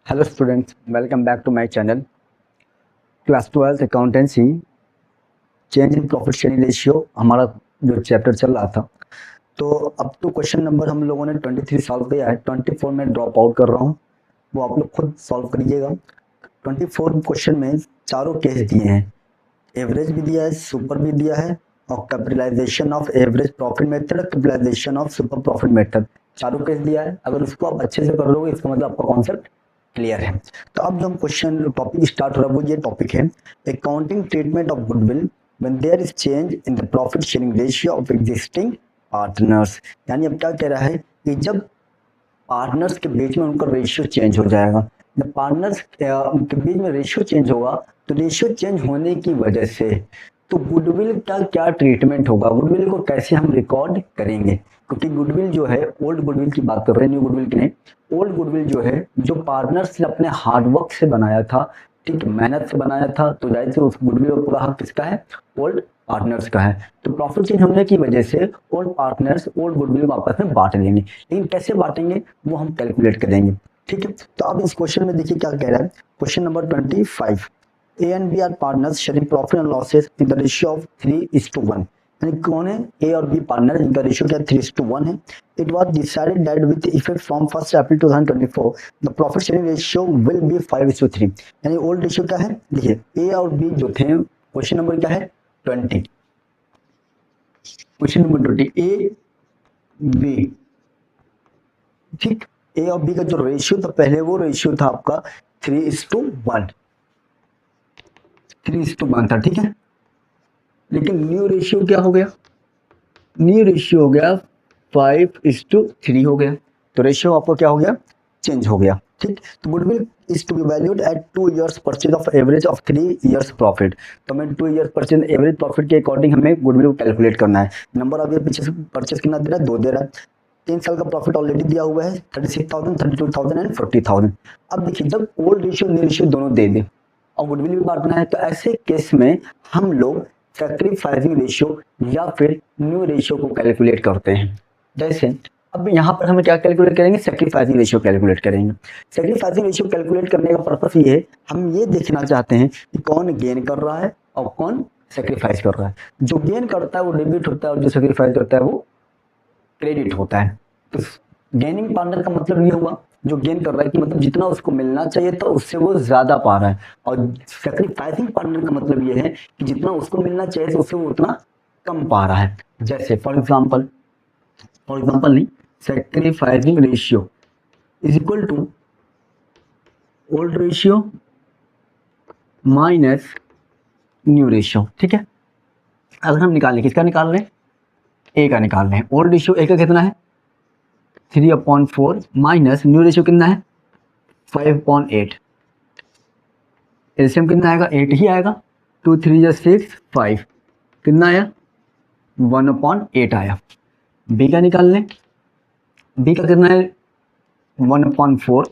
Hello students, welcome back to my channel. Class 12th accountancy change in profit sharing ratio हमारा जो chapter चल रहा था। तो अब तो क्वेश्चन नंबर हम लोगों ने 23 सॉल्व किया है। 24 में ड्रॉप आउट कर रहा हूँ, वो आप लोग खुद सॉल्व करिएगा। 24 क्वेश्चन में चारों केस दिए हैं, एवरेज भी दिया है, सुपर भी दिया है और capitalisation of average profit method, capitalisation of super profit method, चारों केस दिया है। अगर उसको आप अच्छे से कर लोगे इसका मतलब आपका कॉन्सेप्ट क्लियर है। तो अब जो हम क्वेश्चन टॉपिक स्टार्ट हो रहा है वो ये टॉपिक है, accounting treatment of goodwill when there is change in the profit sharing ratio of existing partners. यानी अब क्या कह रहा है कि जब पार्टनर्स के बीच में उनका रेशियो चेंज हो जाएगा, जब पार्टनर्स के बीच में रेशियो चेंज होगा तो रेशियो चेंज होने की वजह से तो गुडविल का क्या ट्रीटमेंट होगा, गुडविल को कैसे हम रिकॉर्ड करेंगे। क्योंकि गुडविल जो है, ओल्ड गुडविल की बात कर रहे हैं, न्यू गुडविल की नहीं। ओल्ड गुडविल जो है, जो पार्टनर्स ने अपने हार्डवर्क से बनाया था, ठीक, मेहनत से बनाया था, तो जाहिर से उस गुडविल का पूरा हक किसका है, ओल्ड पार्टनर्स का है। तो प्रॉफिट चेंज होने की वजह से ओल्ड पार्टनर्स ओल्ड गुडविल को आपस में बांट लेंगे, लेकिन कैसे बांटेंगे वो हम कैलकुलेट करेंगे। ठीक है, तो अब इस क्वेश्चन में देखिए क्या कह रहा है। Question number 25, A and B are partners sharing profit and losses in the ratio of 3:1। यानी कौन है, ए और बी पार्टनर, जिनका रेशियो क्या 3:1 है। It was decided that with effect from 1 April 2024 the profit sharing ratio will be 5:3। यानी old ratio क्या है, देखिए ए और बी जो थे, क्वेश्चन नंबर क्या है 20, क्वेश्चन नंबर 20 ए बी, ठीक। ए और बी का जो रेशियो था पहले, वो रेशियो था आपका 3:1, 3:1 था, ठीक है। लेकिन न्यू रेशियो क्या हो गया, न्यू रेशियो हो गया 5:3 हो गया। तो रेशियो आपको क्या हो गया, चेंज हो गया, ठीक। तो goodwill is to be valued at 2 years purchase of average of 3 years profit. तो हमें 2 years परचेज एवरेज प्रॉफिट के अकॉर्डिंग हमें गुडविल को कैलकुलेट करना है। नंबर ऑफ ईयर पीछे से परचेज कितना दे रहा है, 2 दे रहा है। 3 साल का प्रॉफिट ऑलरेडी दिया हुआ है 36,000, 32,000 एंड 40,000। अब देखिए जब ओल्ड रेशियो न्यू रेशियो दोनों दे दे और गुडविल भी बांटना है, तो ऐसे केस में हम लोग सैक्रिफाइसिंग रेशियो या फिर न्यू रेशियो को कैलकुलेट करते हैं। जैसे अब यहाँ पर हमें क्या कैलकुलेट करेंगे, सैक्रिफाइसिंग रेशियो कैलकुलेट करेंगे। सैक्रिफाइसिंग रेशियो कैलकुलेट करने का पर्पस ये है, हम ये देखना चाहते हैं कि कौन गेन कर रहा है और कौन सैक्रिफाइस कर रहा है। जो गेन करता है वो डेबिट होता है और जो सैक्रिफाइस करता है वो क्रेडिट होता है। तो गेनिंग पार्टनर का मतलब ये हुआ, जो गेन कर रहा है कि मतलब जितना उसको मिलना चाहिए था उससे वो ज्यादा पा रहा है, और सैक्रिफाइसिंग पार्टनर का मतलब ये है कि जितना उसको मिलना चाहिए उससे वो उतना कम पा रहा है। जैसे फॉर एग्जांपल नहीं, sacrificing ratio is equal to old ratio minus new ratio, ठीक है। अगर हम निकालें, किसका निकाल रहे हैं, ए का निकाल रहे हैं। ओल्ड रेशियो ए का कितना है 3/4 माइनस न्यू रेशियो कितना है 5/8। एलसीएम कितना आएगा, 8 ही आएगा। 2 3 जा 6 5, कितना आया 1/8 आया। बी का निकाल लें, बी का कितना है 1/4,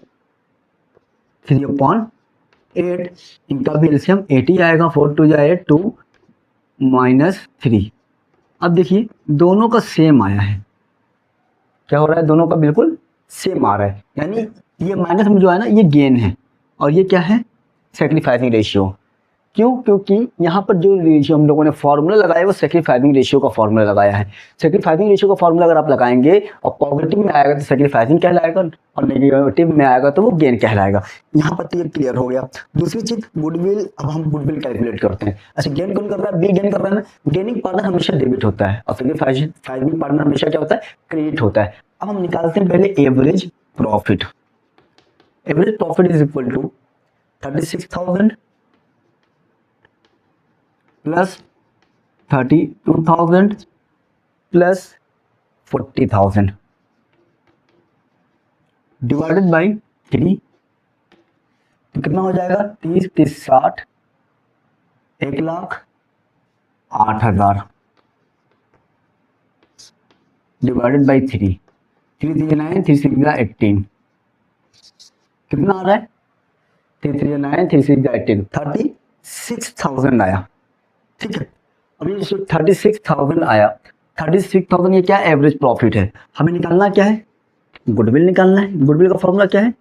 3/8, इनका भी एलसीएम 8 ही आएगा। 4 2 जा 8, 2 -3। अब देखिए दोनों का सेम आया है, क्या हो रहा है, दोनों का बिल्कुल सेम आ रहा है। यानी ये माइनस में जो है ना ये गेन है और ये क्या है सैक्रिफाइसिंग रेशियो। क्यों, क्योंकि यहाँ पर जो रेशियो हम लोगों ने फॉर्मूला लगाया है वो सैक्रिफाइसिंग रेशियो का फॉर्मूला लगाया है। सैक्रिफाइसिंग रेशियो का फॉर्मूला अगर आप लगाएंगे और पॉजिटिव में आएगा तो सैक्रिफाइसिंग कहलाएगा और नेगेटिव में आएगा तो वो गेन कहलाएगा। यहाँ पर तो ये क्लियर हो गया। दूसरी चीज गुडविल, अब हम गुडविल कैलकुलेट करते हैं। अच्छा गेन कौन कर रहा है, बी गेन कर रहा है ना। गेनिंग पार्टनर हमेशा डेबिट होता है और सैक्रिफाइसिंग पार्टनर हमेशा क्या होता है, क्रेडिट होता है। अब हम निकालते हैं पहले average profit. Average profit is equal to 36,000 plus 32,000 plus 40,000 divided by 3। तो कितना हो जाएगा 30 30 60, 1,08,000 डिवाइडेड बाई 3। 3 3 9, 3 6 18, कितना आ रहा है 3 3 9, 3 6 18, 36,000 आया, ठीक है। अभी 36,000 आया, 36,000 ये क्या एवरेज प्रॉफिट है। हमें निकालना क्या है, गुडविल निकालना है। गुडविल का फॉर्मूला क्या है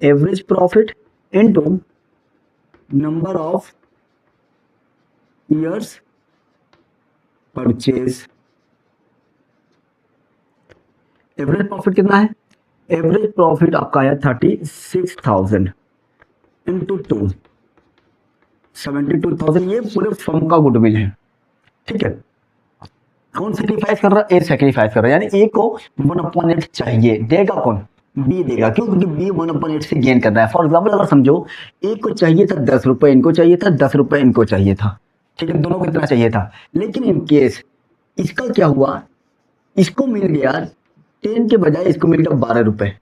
average profit into number of years purchase. Average profit कितना है? एवरेज प्रॉफिट आपका आया 36,000 इंटू 2 72,000। ये पूरे फर्म का गुडविल है, ठीक है। कौन सेक्रीफाइस कर रहा है? ए सेक्रीफाइस कर रहा है, यानी ए को 1/8 चाहिए। देगा कौन? बी देगा। क्यों? क्योंकि बी 1/8 से गेन कर रहा है। फॉर एग्जाम्पल अगर समझो ए को चाहिए था 10 रुपए, इनको चाहिए था 10 रुपए, इनको चाहिए था, ठीक है, दोनों को इतना चाहिए था। लेकिन इन केस इसका क्या हुआ, इसको मिल गया 10 के बजाय इसको मिल गया 12 रुपए,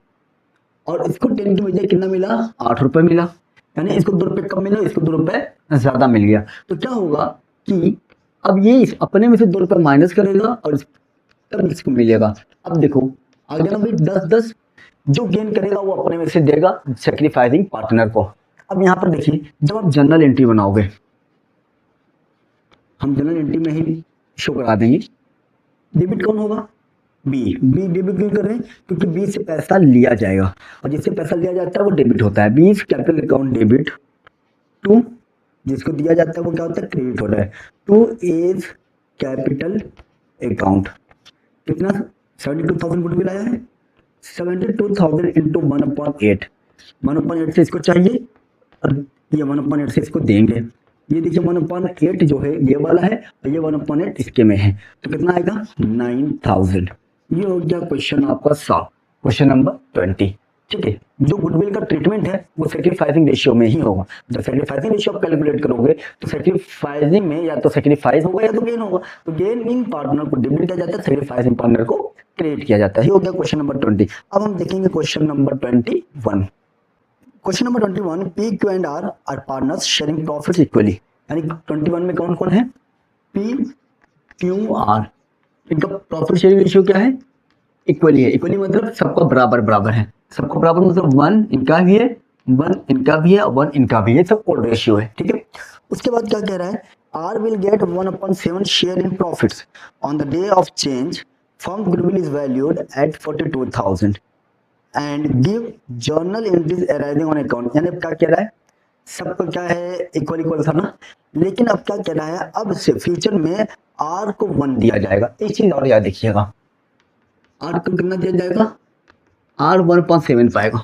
और इसको 10 के बजाय कितना मिला? 8 रुपए मिला। यानी इसको 2 रुपए कम मिला, इसको 2 रुपए ज्यादा मिल गया। तो क्या होगा कि अब ये अपने में से 2 रुपए माइनस करेगा और तब इसको मिलेगा। अब देखो आ गया ना भाई 10-10, जो गेन करेगा वो अपने में से देगा सेक्रीफाइसिंग पार्टनर को। अब यहाँ पर देखिए, जब आप जनरल एंट्री बनाओगे, हम जनरल एंट्री में ही शो करा देंगे, डेबिट कौन होगा? बी। बी डेबिट क्यों कर रहे हैं? क्योंकि बी से पैसा लिया जाएगा, और जिससे पैसा लिया जाता है वो डेबिट होता है। B is capital account debit to, जिसको दिया जाता है वो क्या होता है? क्रेडिट होता है। Two is capital account. कितना? 72,000 गुडविल आया है। 72,000 इंटू 1/8। 1/8 से इसको चाहिए और ये 1/8 से इसको देंगे। ये देखिए 1/8 जो है ये वाला है और ये 1/8 इसके में है, तो कितना आएगा? 9,000। ये हो गया क्वेश्चन आपका 7, क्वेश्चन नंबर 20, ठीक है। जो गुडविल का ट्रीटमेंट है वो सेक्रीफाइसिंग रेशियो में ही होगा। जब सेक्रीफाइसिंग रेशियो आप कैलकुलेट करोगे तो सेक्रीफाइसिंग में या तो सेक्रीफाइस होगा या तो गेन होगा। तो गेन इन पार्टनर को डेबिट किया जाता है, सेक्रीफाइसिंग पार्टनर को क्रेडिट किया जाता है। ये हो गया क्वेश्चन नंबर 20। अब हम देखेंगे question number 21। Question number 21, P Q and R partners sharing profits equally. यानी 21 में कौन कौन है? पी क्यू आर, इनका प्रॉफिट शेयरिंग रेशियो क्या है? इक्वली है। इक्वली मतलब सबका बराबर बराबर है। सबको बराबर मतलब 1 इनका भी है, 1 इनका भी है, 1 इनका भी है, सब ओड रेशियो है, ठीक है। उसके बाद क्या कह रहा है? R will get 1/7 share in profits on the day of change, firm goodwill is valued at 42,000 and give journal entries arising on account. यानी क्या कह रहा है? सबको क्या है? इक्वल इक्वल था ना। लेकिन अब क्या कह रहा है? अब से फ्यूचर में आर को 1 दिया जाएगा। एक चीज और याद देखिएगा, आर को कितना दिया जाएगा? आर 1/7 पाएगा।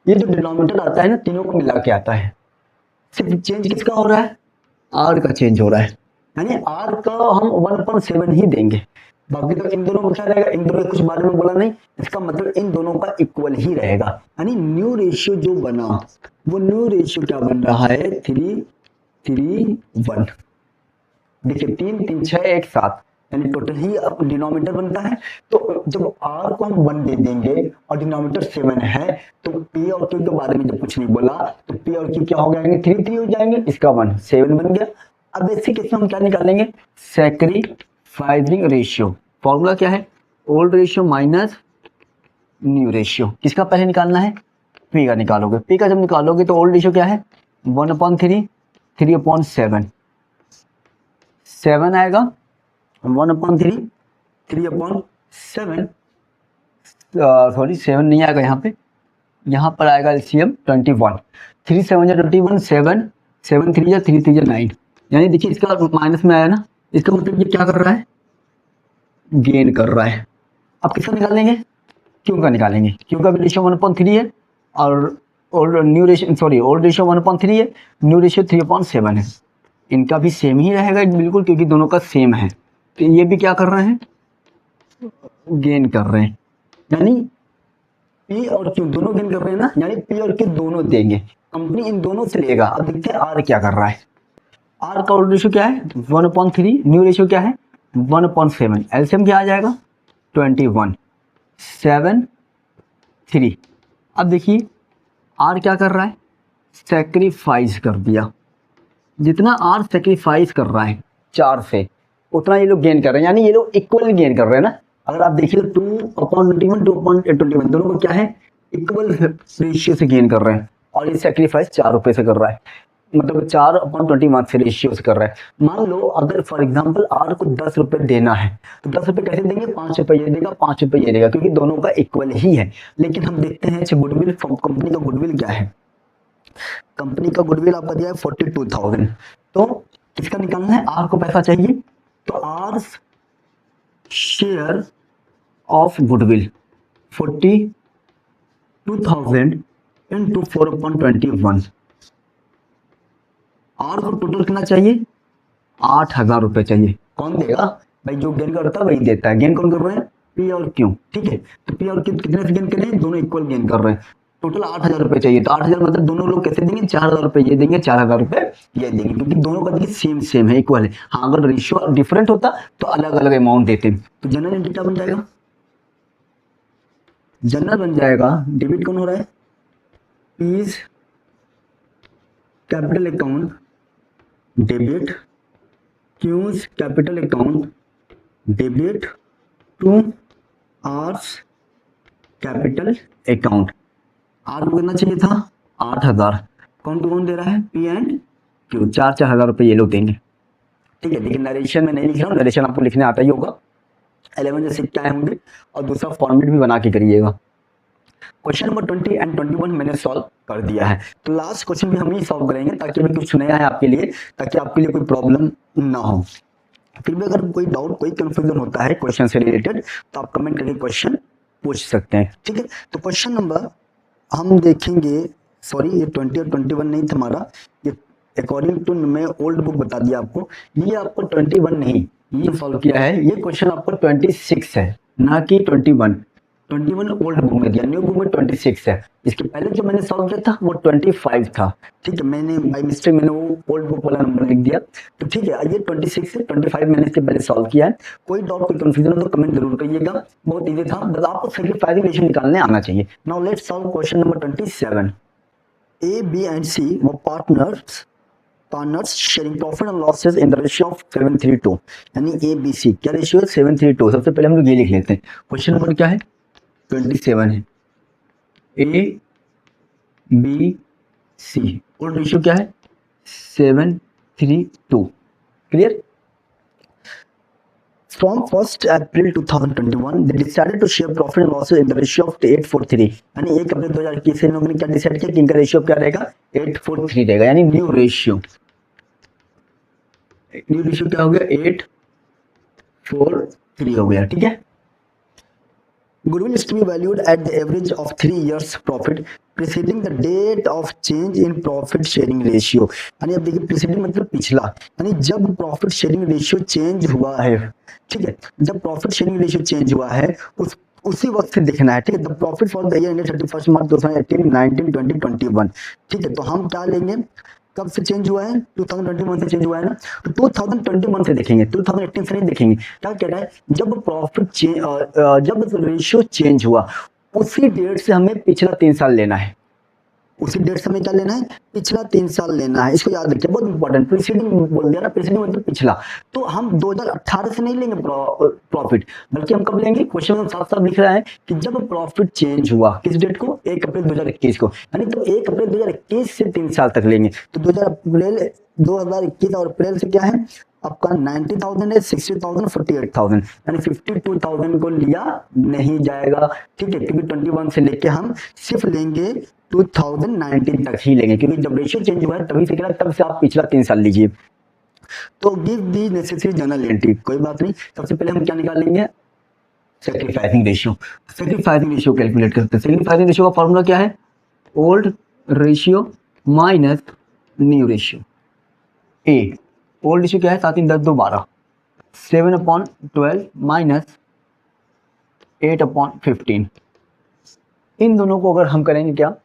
ये जो डिनोमिनेटर आता है ना, तीनों को मिला के आता है। सिर्फ चेंज किसका हो रहा है? आर का चेंज हो रहा है, यानी आर का हम 1/7 ही देंगे। बाकी तो इन दोनों का क्या रहेगा? इन दोनों कुछ बारे में बोला नहीं, इसका मतलब इन दोनों का इक्वल ही रहेगा। यानी न्यू रेशियो जो बना वो न्यू रेशियो क्या बन रहा है? 3:1। देखिए 3 3 6 1 7, यानी टोटल ही अब डिनोमिनेटर बनता है। तो जब आर को हम 1 दे देंगे और डिनोमिनेटर 7 है, तो पी और क्यू के बारे में जब कुछ नहीं बोला तो पी और क्यू क्या हो जाएंगे? 3 3 हो जाएंगे, इसका 1 7 बन गया। अब इसी केस में हम क्या निकालेंगे? Sacrificing ratio. फॉर्मूला क्या है? Old ratio minus new ratio. किसका पहले निकालना है? पी का निकालोगे। पी का जब निकालोगे तो ओल्ड रेशियो क्या है? 1/3, 3/7, 7 आएगा 1/3, 3/7, सॉरी 7 नहीं आएगा यहाँ पे, यहाँ पर आएगा एलसीएम 21। 3 7 या 21, 7 7 3 या 3 3 या 9। यानी देखिए इसका माइनस में आया ना, इसका मतलब ये क्या कर रहा है? गेन कर रहा है। अब किसका निकालेंगे? क्यू का निकालेंगे। क्यू का भी रेशियो 1/3 है और new ratio sorry old ratio 1/3 है, न्यू रेशियो 3/7 है। इनका भी सेम ही रहेगा बिल्कुल, क्योंकि दोनों का सेम है। तो ये भी क्या कर रहे हैं? गेन कर रहे हैं। यानी पी और क्यू दोनों गेन कर रहे हैं ना, यानी पी और क्यू दोनों देंगे, कंपनी इन दोनों से लेगा। अब देखते हैं आर क्या कर रहा है। आर का ओल्ड रेशियो क्या है? 1/3, न्यू रेशियो क्या है? 1/7। एलसीएम क्या आ जाएगा? 21, 7 3। अब देखिए आर क्या कर रहा है? सेक्रीफाइस कर दिया। जितना आर सेक्रीफाइस कर रहा है 4 से, उतना ये लोग गेन कर रहे हैं, यानी ये लोग इक्वल गेन कर रहे हैं ना। अगर आप देखिए 2/21, 2/21 दोनों को क्या है? इक्वल रेशियो से गेन कर रहे हैं, और ये सेक्रीफाइस 4 रुपए से कर रहा है। मतलब 4/21 से रेशियो से कर रहा है। मान लो अगर फॉर एग्जांपल आर को 10 रुपए देना है तो 10 रुपए कैसे देंगे, 5 रुपए ये देगा, 5 रुपए ये देगा, क्योंकि दोनों का इक्वल ही है। लेकिन हम देखते हैं अच्छा गुडविल, कंपनी का गुडविल क्या है, कंपनी का गुडविल आपका दिया है 42,000। तो किसका निकालना है, आर को पैसा चाहिए, तो R share of goodwill 42,000 into 4/21। R को टोटल कितना चाहिए, 8,000 रुपए चाहिए। कौन देगा भाई, जो गेन करता है वही देता है। गेन कौन कर रहे हैं, पी और क्यू, ठीक है। तो पी और क्यू कितने से गेन कर रहे हैं, दोनों इक्वल गेन कर रहे हैं। टोटल 8,000 रुपए चाहिए, तो 8,000 मतलब दोनों लोग कैसे देंगे, 4,000 रुपए ये देंगे, 4,000 रुपए ये देंगे, क्योंकि दोनों का देखिए सेम सेम है, इक्वल है। हाँ अगर रेशियो डिफरेंट होता तो अलग अलग अमाउंट देते। तो जनरल एंट्री क्या बन जाएगा, जनरल बन जाएगा, डेबिट कौन हो रहा है, P's capital account debit, Q's capital account debit to R's capital account. R को कितना चाहिए था, 8,000। कौन टू कौन दे रहा है, पी एंड क्यू, 4,000 रुपए ये लोग देंगे, ठीक है। लेकिन नरेशन में नहीं लिख रहा हूँ, नरेशन आपको लिखने आता ही होगा, 11 जैसे क्या होंगे, और दूसरा फॉर्मेट भी बना के करिएगा। क्वेश्चन नंबर 20 एंड 21 मैंने सॉल्व कर दिया है। तो लास्ट क्वेश्चन भी हम ही सॉल्व करेंगे, ताकि अभी कुछ नया है आपके लिए, ताकि आपके लिए कोई प्रॉब्लम ना हो। फिर भी अगर कोई डाउट, कोई कंफ्यूजन होता है क्वेश्चन से रिलेटेड, तो आप कमेंट करके क्वेश्चन पूछ सकते हैं, ठीक है। तो क्वेश्चन नंबर हम देखेंगे, सॉरी ये 20 और 21 नहीं था हमारा, ये अकॉर्डिंग टू मैं ओल्ड बुक बता दिया आपको, ये आपको 21 नहीं, ये सॉल्व किया है, ये क्वेश्चन आपको 26 है, ना कि 21। 21 ओल्ड बुक में दिया, न्यू बुक में 26 है। इसके पहले जो मैंने सॉल्व किया था वो 25 था, ठीक है। मैंने बाय मिस्टेक मैंने वो ओल्ड बुक वाला नंबर लिख दिया, तो ठीक है। ये 26 है, 25 मैंने इसके पहले सॉल्व किया है। कोई डाउट, कोई कंफ्यूजन हो तो कमेंट जरूर करिएगा, बहुत इजी था, बस आपको सैक्रिफाइसिंग रेशियो निकालने आना चाहिए। Now let's solve question number 27। A, B and C वो partners sharing profit and losses in the ratio of 7:3:2, यानी ए बी सी क्या रेशियो है, 7:3:2। सबसे पहले हम लोग ये लिख लेते हैं, क्वेश्चन नंबर क्या है, 27 है, ए बी सी और रेशियो क्या है, 7:3:2। Clear. From 1st April 2021, they decided to share profit and losses in the ratio of 8:4:3, यानी 1 अप्रैल 2021 से इन लोगों ने क्या डिसाइड किया कि इनका रेशियो क्या रहेगा, 8:4:3 रहेगा, यानी न्यू रेशियो क्या हो गया, 8:4:3 हो गया, ठीक है। Goodwill is to be valued at the average of 3 years profit preceding the date of change in profit sharing ratio, यानी अब देखिए preceding मतलब पिछला, यानी जब प्रॉफिट शेयरिंग रेशियो चेंज हुआ है, ठीक है। जब प्रॉफिट शेयरिंग रेशियो चेंज हुआ है उसी वक्त से देखना है, ठीक है। The profit for the year ended 31 मार्च 2018, 19, 20, 21, ठीक है। तो हम क्या लेंगे, कब से चेंज हुआ है, 2021 से चेंज हुआ है ना, तो 2021 से देखेंगे, 2018 से नहीं देखेंगे। क्या कह रहा है, जब प्रॉफिट जब रेशियो चेंज हुआ उसी डेट से हमें पिछला 3 साल लेना है, उसी डेट से हमें क्या लेना है, पिछला 3 साल लेना है। इसको याद रखिए, बहुत इंपॉर्टेंट। प्रीसीडिंग बोल दिया ना, प्रीसीडिंग मतलब पिछला, तो हम 2018 से नहीं लेंगे प्रॉफिट, बल्कि हम कब लेंगे, क्वेश्चन में साफ साफ लिख रहा है कि जब प्रॉफिट चेंज हुआ, किस डेट को, 1 अप्रैल 2021 को, यानी तो 1 अप्रैल 2021 से 3 साल तक लेंगे। तो 2021 और अप्रैल से क्या है आपका 90,000 है, 60,000, 48,000, यानी 52,000 को लिया नहीं जाएगा, ठीक है। क्योंकि 21 से लेके हम सिर्फ लेंगे 2019 तक ही लेंगे, क्योंकि जब रेशियो चेंज हुआ है तभी से क्या, तब से आप पिछला 3 साल लीजिए। तो give the necessary general entry, कोई बात नहीं। सबसे पहले हम क्या निकालेंगे, sacrificing ratio. Sacrificing ratio calculate करते हैं। सैक्रिफाइसिंग रेशियो का फॉर्मूला क्या है, old ratio minus new ratio. A old ratio क्या है, 7 3 10 2 12, 7/12 माइनस 8/15। इन दोनों को अगर हम करेंगे क्या,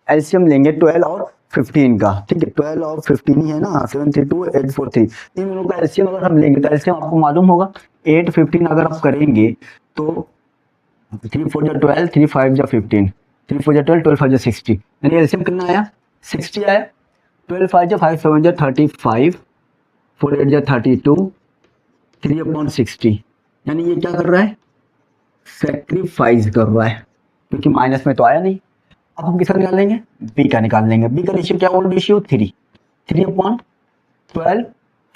एलसीएम लेंगे 12 और 15 का, ठीक है। 12 और 15 ही है ना, 732 843, इन दोनों का एलसीएम अगर हम लेंगे तो एलसीएम आपको मालूम होगा 8 15 अगर आप करेंगे तो 3 4 जा 12, 3 5 जा 15, 3 4 जा 12, 12 5 जा 60, यानी एलसीएम कितना आया, 60 आया। 12 5 जा 5 7 जा 35, 4 8 जा 32, 3/60, यानी ये क्या कर रहा है, सैक्रिफाइस कर रहा है, क्योंकि माइनस में तो आया नहीं। अब हम किसका निकाल लेंगे, बी का निकाल लेंगे। बी का रेशियो क्या, ओल्ड रेशियो 3, 3/12,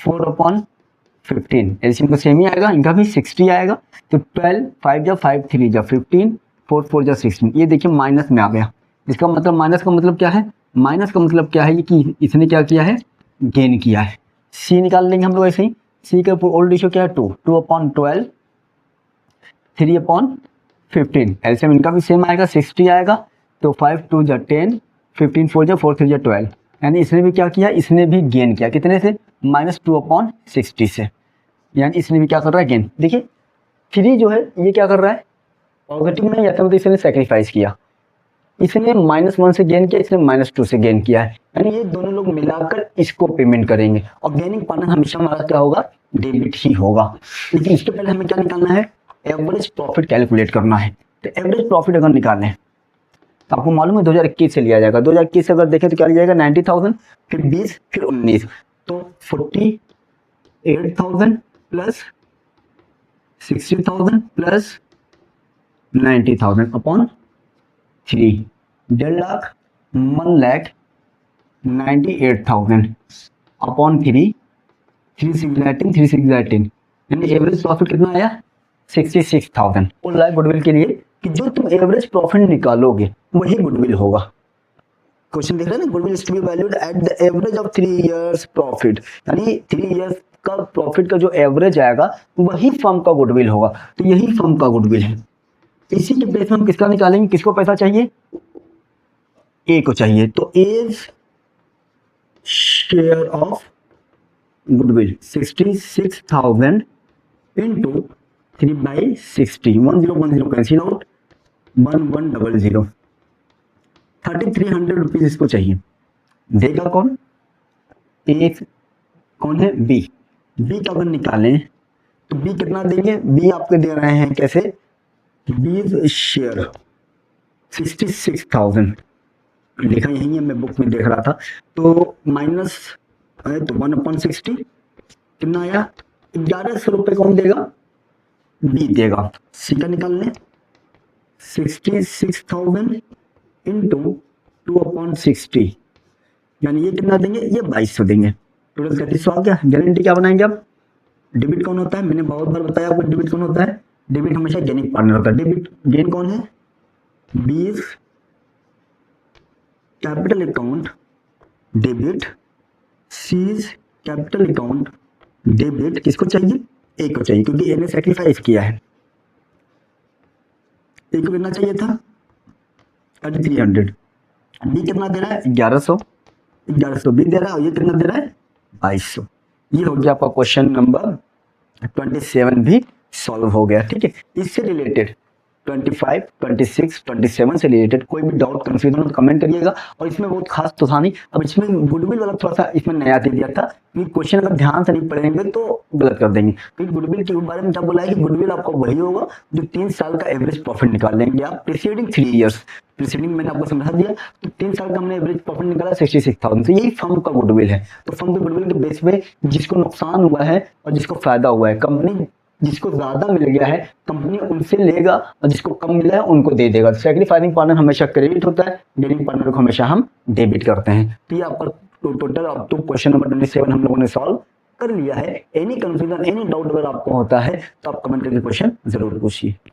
4/15, एलसीएम को सेम ही आएगा, इनका भी 60 आएगा। तो 12, 5 जा 5, 3 जा 15, 4 4 जा 16। ये देखिए माइनस में आ गया। इसका मतलब माइनस का मतलब क्या है? माइनस का मतलब क्या है? ये कि इसने क्या किया है? गेन किया है। सी निकाल लेंगे हम लोग ऐसे ही। सी का ओल्ड रेशियो क्या है? 2, 2/12, 3/15, एलसीएम इनका भी सेम आएगा, 60 आएगा। तो 5 2 जा 10, 15 4 जा 4 3 जा 12, यानी इसने भी क्या किया? इसने भी गेन किया। कितने से? -2/60 से, यानी इसने भी क्या कर रहा है? गेन। देखिए 3 जो है ये क्या कर रहा है? पॉजिटिव में जाता है, मतलब इसने सेक्रीफाइस किया। इसने -1 से गेन किया, इसने -2 से गेन किया है, यानी ये दोनों लोग मिलाकर इसको पेमेंट करेंगे। और गेनिंग पार्टनर हमेशा हमारा क्या होगा? डेबिट ही होगा। लेकिन इसके पहले हमें क्या निकालना है? एवरेज प्रॉफिट कैलकुलेट करना है। तो एवरेज प्रॉफिट अगर निकालें तो आपको मालूम है 2021 से लिया जाएगा। 2021 से अगर देखें तो क्या लिया जाएगा? 90,000, फिर 20, फिर 19, तो 48,000 plus 60,000 plus 90,000 upon 3, 1.5 lakh, 1,98,000 upon 3, 3,618, यानी एवरेज प्रॉफिट कितना आया? 66,000। बोल रहा है गुडविल के लिए कि जो तुम एवरेज प्रॉफिट निकालोगे वही गुडविल होगा। क्वेश्चन देख रहे हैं ना, goodwill is to be valued at the average of 3 years profit, यानी 3 इयर्स का प्रॉफिट का जो एवरेज आएगा वही फर्म का गुडविल होगा। तो यही फर्म का गुडविल है। इसी के बेस में हम किसका निकालेंगे? किसको पैसा चाहिए? ए को चाहिए। तो A share of goodwill 66,000 into 3/60, 1010 cancel out, 1100, 3,300 rupees इसको चाहिए। देगा कौन? ए कौन है? बी। बी का अगर निकालें तो बी कितना देंगे? बी आपको दे रहे हैं कैसे? बी शेयर 66,000 लिखा यही है, मैं बुक में देख रहा था। तो माइनस है तो 1/60 कितना आया? 1100 रुपये कौन देगा? बी देगा। सी का निकाल लें, 66,000 इंटू 2/60, यानी ये कितना देंगे? ये 2200 देंगे। टोटल 3300 आ गया। गारंटी क्या बनाएंगे अब? डेबिट कौन होता है? मैंने बहुत बार बताया आपको डेबिट कौन होता है। डेबिट हमेशा गेनिंग पार्टनर होता है। डेबिट गेन कौन है? बीज capital account debit, seize capital account debit. किसको चाहिए? ए को चाहिए, क्योंकि ए ने सैक्रिफाइस किया है। ए को कितना चाहिए था? 3,300। बी कितना दे रहा है? 1100। 1100 बी दे रहा है, और ये कितना दे रहा है? 2200। ये हो गया आपका क्वेश्चन नंबर 27 भी सॉल्व हो गया। ठीक है, इससे रिलेटेड 25, 26, 27 से रिलेटेड कोई भी डाउट कंफ्यूजन हो तो कमेंट करिएगा। और इसमें बहुत खास तो था नहीं, अब इसमें गुडविल वाला थोड़ा सा इसमें नया दे दिया था कि क्वेश्चन अगर ध्यान से नहीं पढ़ेंगे तो गलत कर देंगे। तो गुडविल के बारे में क्या बोला है कि गुडविल आपको वही होगा जो 3 साल का एवरेज प्रॉफिट निकाल लेंगे आप प्रीसीडिंग 3 इयर्स। प्रीसीडिंग मैंने आपको समझा दिया, तो 3 साल का हमने एवरेज प्रॉफिट निकाला 66,000। तो यही फर्म का गुडविल है। तो फर्म के गुडविल के बेस पे जिसको नुकसान हुआ है और जिसको फायदा हुआ है, कंपनी जिसको ज्यादा मिल गया है कंपनी उनसे लेगा, और जिसको कम मिला है उनको दे देगा। सैक्रिफाइसिंग पार्टनर हमेशा क्रेडिट होता है, गेनिंग पार्टनर को हमेशा हम डेबिट करते हैं। तो ये आपका टोटल अब तो क्वेश्चन नंबर 27 हम लोगों ने सॉल्व कर लिया है। एनी कंफ्यूजन, एनी डाउट अगर आपको होता है तो आप कमेंट करके क्वेश्चन जरूर पूछिए।